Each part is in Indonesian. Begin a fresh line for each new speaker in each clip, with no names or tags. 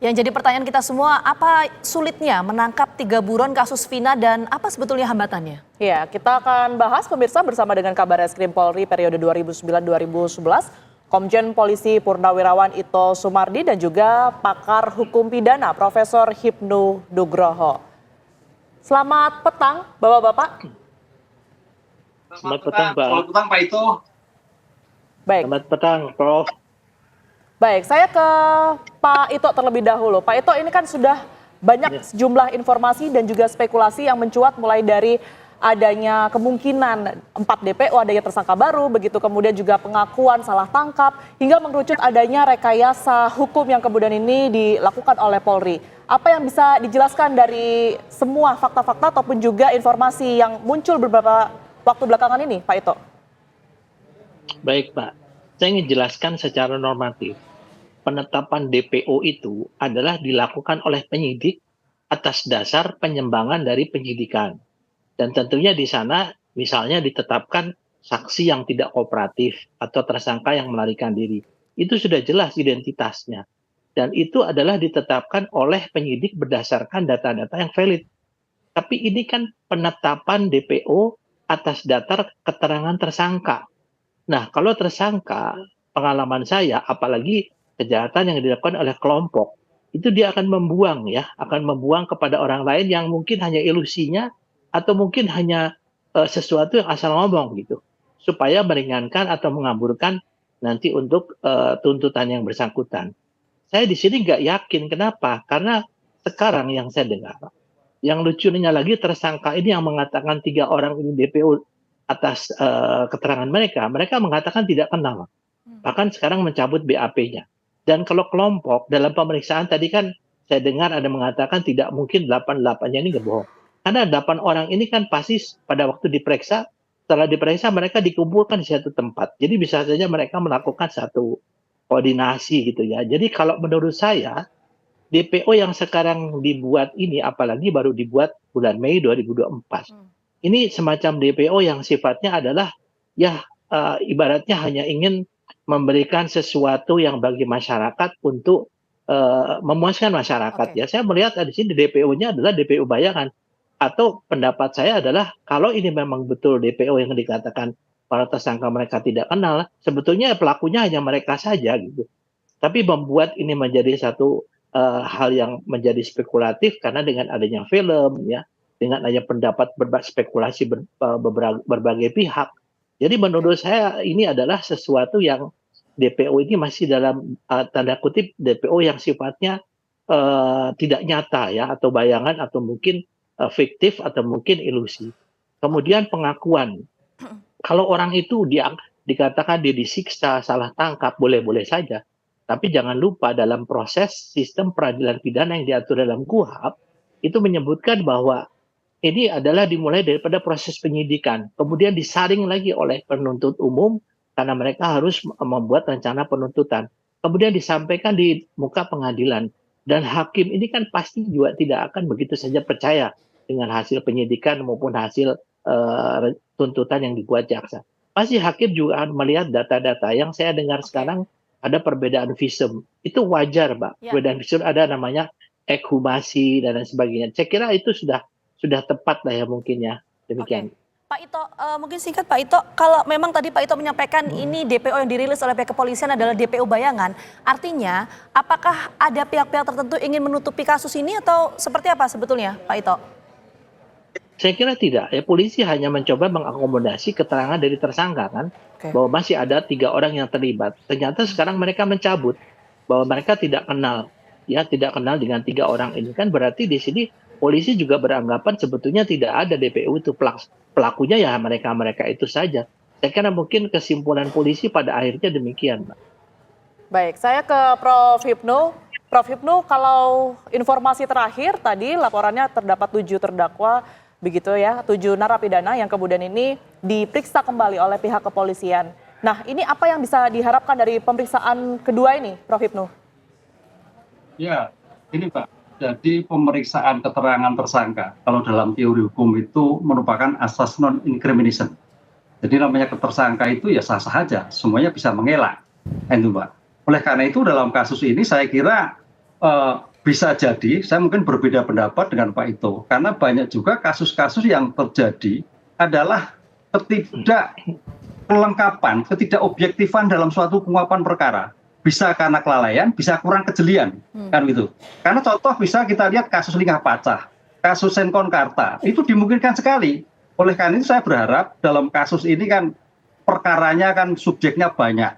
Yang jadi pertanyaan kita semua, apa sulitnya menangkap 3 buron kasus Vina dan apa sebetulnya hambatannya?
Ya, kita akan bahas pemirsa bersama dengan Kabarreskrim Polri periode 2009-2011, Komjen Polisi Purnawirawan Ito Sumardi dan juga pakar hukum pidana Profesor Hipnu Nugroho. Selamat petang, Bapak-bapak.
Selamat petang, Pak.
Selamat petang, Pak Ito.
Baik.
Selamat petang, Prof.
Baik, saya ke Pak Ito terlebih dahulu. Pak Ito, ini kan sudah banyak sejumlah informasi dan juga spekulasi yang mencuat mulai dari adanya kemungkinan 4 DPO, adanya tersangka baru, begitu kemudian juga pengakuan salah tangkap, hingga mengerucut adanya rekayasa hukum yang kemudian ini dilakukan oleh Polri. Apa yang bisa dijelaskan dari semua fakta-fakta ataupun juga informasi yang muncul beberapa waktu belakangan ini, Pak Ito?
Baik, Pak. Saya ingin jelaskan secara normatif. Penetapan DPO itu adalah dilakukan oleh penyidik atas dasar penyimbangan dari penyidikan. Dan tentunya di sana misalnya ditetapkan saksi yang tidak kooperatif atau tersangka yang melarikan diri. Itu sudah jelas identitasnya. Dan itu adalah ditetapkan oleh penyidik berdasarkan data-data yang valid. Tapi ini kan penetapan DPO atas dasar keterangan tersangka. Nah, kalau tersangka, pengalaman saya, apalagi kejahatan yang dilakukan oleh kelompok, itu dia akan membuang kepada orang lain yang mungkin hanya ilusinya atau mungkin hanya sesuatu yang asal ngomong gitu, supaya meringankan atau mengaburkan nanti untuk tuntutan yang bersangkutan. Saya di sini nggak yakin, kenapa? Karena sekarang yang saya dengar, yang lucunya lagi tersangka ini yang mengatakan 3 orang ini DPO atas keterangan mereka mengatakan tidak kenal. Bahkan sekarang mencabut BAP-nya. Dan kalau kelompok dalam pemeriksaan tadi kan saya dengar ada mengatakan tidak mungkin 8-8-nya ini nggak bohong. Karena 8 orang ini kan pasti pada waktu diperiksa, setelah diperiksa mereka dikumpulkan di satu tempat. Jadi bisa saja mereka melakukan satu koordinasi gitu ya. Jadi kalau menurut saya DPO yang sekarang dibuat ini, apalagi baru dibuat bulan Mei 2024. Ini semacam DPO yang sifatnya adalah ya ibaratnya hanya ingin memberikan sesuatu yang bagi masyarakat untuk memuaskan masyarakat. Ya, saya melihat di sini DPO-nya adalah DPO bayangan. Atau pendapat saya adalah kalau ini memang betul DPO yang dikatakan para tersangka mereka tidak kenal, sebetulnya pelakunya hanya mereka saja gitu. Tapi membuat ini menjadi satu hal yang menjadi spekulatif karena dengan adanya film, ya, dengan adanya pendapat spekulasi berbagai pihak. Jadi menurut saya ini adalah sesuatu yang DPO ini masih dalam tanda kutip DPO yang sifatnya tidak nyata ya, atau bayangan atau mungkin fiktif atau mungkin ilusi. Kemudian pengakuan. Kalau orang itu dikatakan dia disiksa, salah tangkap, boleh-boleh saja. Tapi jangan lupa dalam proses sistem peradilan pidana yang diatur dalam KUHP, itu menyebutkan bahwa ini adalah dimulai daripada proses penyidikan. Kemudian disaring lagi oleh penuntut umum karena mereka harus membuat rencana penuntutan. Kemudian disampaikan di muka pengadilan. Dan hakim ini kan pasti juga tidak akan begitu saja percaya dengan hasil penyidikan maupun hasil tuntutan yang dibuat jaksa. Pasti hakim juga akan melihat data-data yang saya dengar sekarang ada perbedaan visum. Itu wajar, Mbak. Perbedaan visum ada namanya ekshumasi dan lain sebagainya. Saya kira itu sudah tepat lah ya mungkin ya. Demikian.
Pak Ito, mungkin singkat Pak Ito, kalau memang tadi Pak Ito menyampaikan ini DPO yang dirilis oleh pihak kepolisian adalah DPO bayangan, artinya apakah ada pihak-pihak tertentu ingin menutupi kasus ini atau seperti apa sebetulnya Pak Ito?
Saya kira tidak. Ya, polisi hanya mencoba mengakomodasi keterangan dari tersangka kan, bahwa masih ada 3 orang yang terlibat. Ternyata sekarang mereka mencabut bahwa mereka tidak kenal, ya tidak kenal dengan 3 orang ini kan berarti di sini polisi juga beranggapan sebetulnya tidak ada DPO itu, pelakunya ya mereka itu saja. Saya kira mungkin kesimpulan polisi pada akhirnya demikian, Pak.
Baik, saya ke Prof. Hipnu. Prof. Hipnu, kalau informasi terakhir tadi laporannya terdapat 7 terdakwa, begitu ya, 7 narapidana yang kemudian ini diperiksa kembali oleh pihak kepolisian. Nah, ini apa yang bisa diharapkan dari pemeriksaan kedua ini, Prof. Hipnu?
Ya, ini Pak. Jadi pemeriksaan keterangan tersangka, kalau dalam teori hukum itu merupakan asas non-incrimination. Jadi namanya tersangka itu ya sah-sah saja, semuanya bisa mengelak. Itu Pak. Oleh karena itu dalam kasus ini saya kira bisa jadi saya mungkin berbeda pendapat dengan Pak Ito, karena banyak juga kasus-kasus yang terjadi adalah ketidakkelengkapan, ketidakobjektifan dalam suatu pengungkapan perkara. Bisa karena kelalaian, bisa kurang kejelian, kan gitu. Karena contoh bisa kita lihat kasus Lingkar Pacah, kasus Senkon Karta, itu dimungkinkan sekali. Oleh karena itu saya berharap dalam kasus ini kan perkaranya kan subjeknya banyak,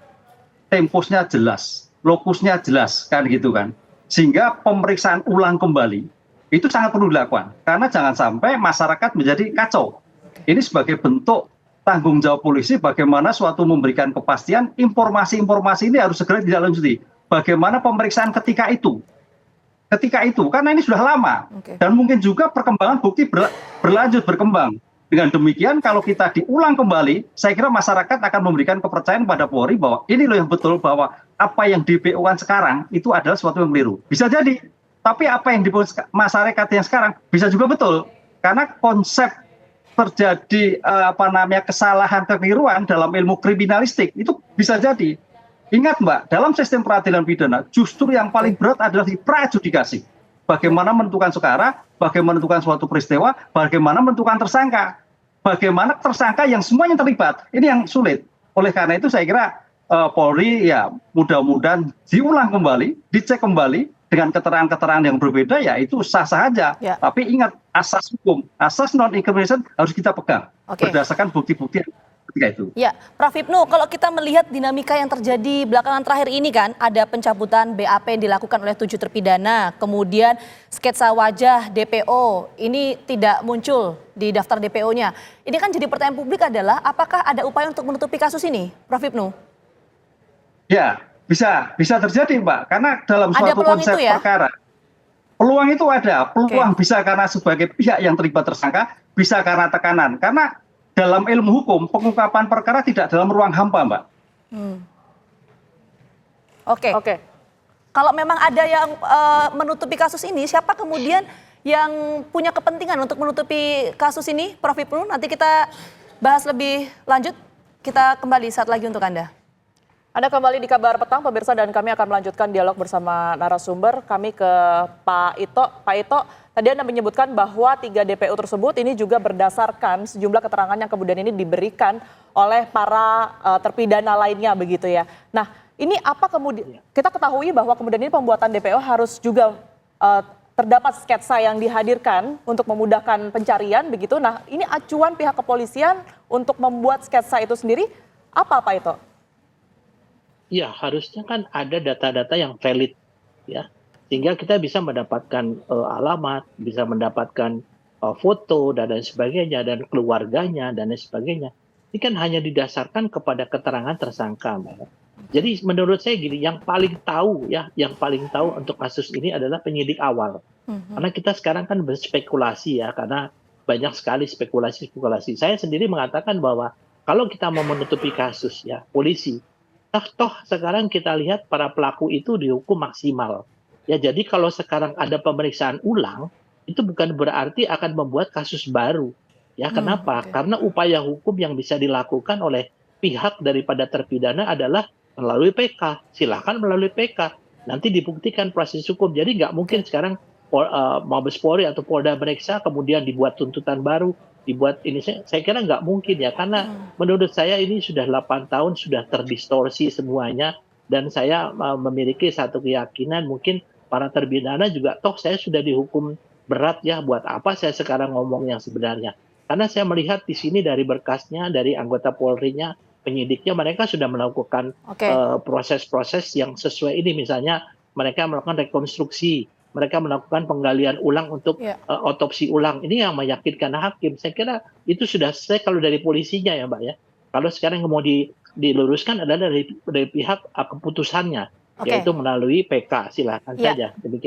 temposnya jelas, lokusnya jelas, kan gitu kan. Sehingga pemeriksaan ulang kembali itu sangat perlu dilakukan. Karena jangan sampai masyarakat menjadi kacau. Ini sebagai bentuk tanggung jawab polisi bagaimana suatu memberikan kepastian, informasi-informasi ini harus segera ditindaklanjuti. Bagaimana pemeriksaan ketika itu, karena ini sudah lama. Dan mungkin juga perkembangan bukti berlanjut berkembang. Dengan demikian kalau kita diulang kembali, saya kira masyarakat akan memberikan kepercayaan pada Polri bahwa ini loh yang betul, bahwa apa yang DPO-kan sekarang itu adalah sesuatu yang keliru. Bisa jadi, tapi apa yang di masyarakat yang sekarang bisa juga betul. Karena konsep terjadi kesalahan kekeliruan dalam ilmu kriminalistik itu bisa jadi. Ingat Mbak, dalam sistem peradilan pidana justru yang paling berat adalah di praadjudikasi. Bagaimana menentukan perkara, bagaimana menentukan suatu peristiwa, bagaimana menentukan tersangka. Bagaimana tersangka yang semuanya terlibat, ini yang sulit. Oleh karena itu saya kira Polri ya mudah-mudahan diulang kembali, dicek kembali dengan keterangan-keterangan yang berbeda, ya itu sah-sah aja.
Ya.
Tapi ingat, asas hukum, asas non-incrimination harus kita pegang berdasarkan bukti-bukti ketika itu.
Ya, Prof. Hipnu, kalau kita melihat dinamika yang terjadi belakangan terakhir ini kan, ada pencabutan BAP yang dilakukan oleh 7 terpidana, kemudian sketsa wajah DPO, ini tidak muncul di daftar DPO-nya. Ini kan jadi pertanyaan publik adalah, apakah ada upaya untuk menutupi kasus ini, Prof. Hipnu?
Ya, bisa terjadi Mbak, karena dalam suatu konsep perkara, peluang itu ada, peluang bisa karena sebagai pihak yang terlibat tersangka, bisa karena tekanan, karena dalam ilmu hukum pengungkapan perkara tidak dalam ruang hampa Mbak.
Oke. Kalau memang ada yang menutupi kasus ini, siapa kemudian yang punya kepentingan untuk menutupi kasus ini, Prof. Hipnu? Nanti kita bahas lebih lanjut, kita kembali saat lagi untuk Anda.
Anda kembali di Kabar Petang, pemirsa, dan kami akan melanjutkan dialog bersama narasumber. Kami ke Pak Ito. Pak Ito, tadi Anda menyebutkan bahwa 3 DPO tersebut ini juga berdasarkan sejumlah keterangan yang kemudian ini diberikan oleh para terpidana lainnya begitu ya. Nah, ini apa kemudian, kita ketahui bahwa kemudian ini pembuatan DPO harus juga terdapat sketsa yang dihadirkan untuk memudahkan pencarian begitu. Nah, ini acuan pihak kepolisian untuk membuat sketsa itu sendiri apa Pak Ito?
Ya, harusnya kan ada data-data yang valid, ya, sehingga kita bisa mendapatkan alamat, bisa mendapatkan foto dan lain sebagainya, dan keluarganya dan lain sebagainya. Ini kan hanya didasarkan kepada keterangan tersangka, Mbak. Jadi menurut saya gini, yang paling tahu untuk kasus ini adalah penyidik awal. Karena kita sekarang kan berspekulasi ya, karena banyak sekali spekulasi. Saya sendiri mengatakan bahwa kalau kita mau menutupi kasus ya, polisi, toh sekarang kita lihat para pelaku itu dihukum maksimal. Ya, jadi kalau sekarang ada pemeriksaan ulang, itu bukan berarti akan membuat kasus baru. Ya, kenapa? Karena upaya hukum yang bisa dilakukan oleh pihak daripada terpidana adalah melalui PK. Silahkan melalui PK. Nanti dibuktikan proses hukum. Jadi nggak mungkin sekarang Mabes Polri atau Polda meriksa kemudian dibuat tuntutan baru. Saya kira nggak mungkin ya, karena menurut saya ini sudah 8 tahun sudah terdistorsi semuanya, dan saya memiliki satu keyakinan mungkin para terpidana juga toh saya sudah dihukum berat ya, buat apa saya sekarang ngomong yang sebenarnya, karena saya melihat di sini dari berkasnya, dari anggota Polri-nya, penyidiknya, mereka sudah melakukan proses-proses yang sesuai ini, misalnya mereka melakukan rekonstruksi, mereka melakukan penggalian ulang untuk otopsi ulang. Ini yang meyakinkan hakim. Saya kira itu sudah selesai kalau dari polisinya ya Mbak ya. Kalau sekarang yang mau diluruskan adalah dari pihak keputusannya, yaitu melalui PK. Silakan saja. Demikian.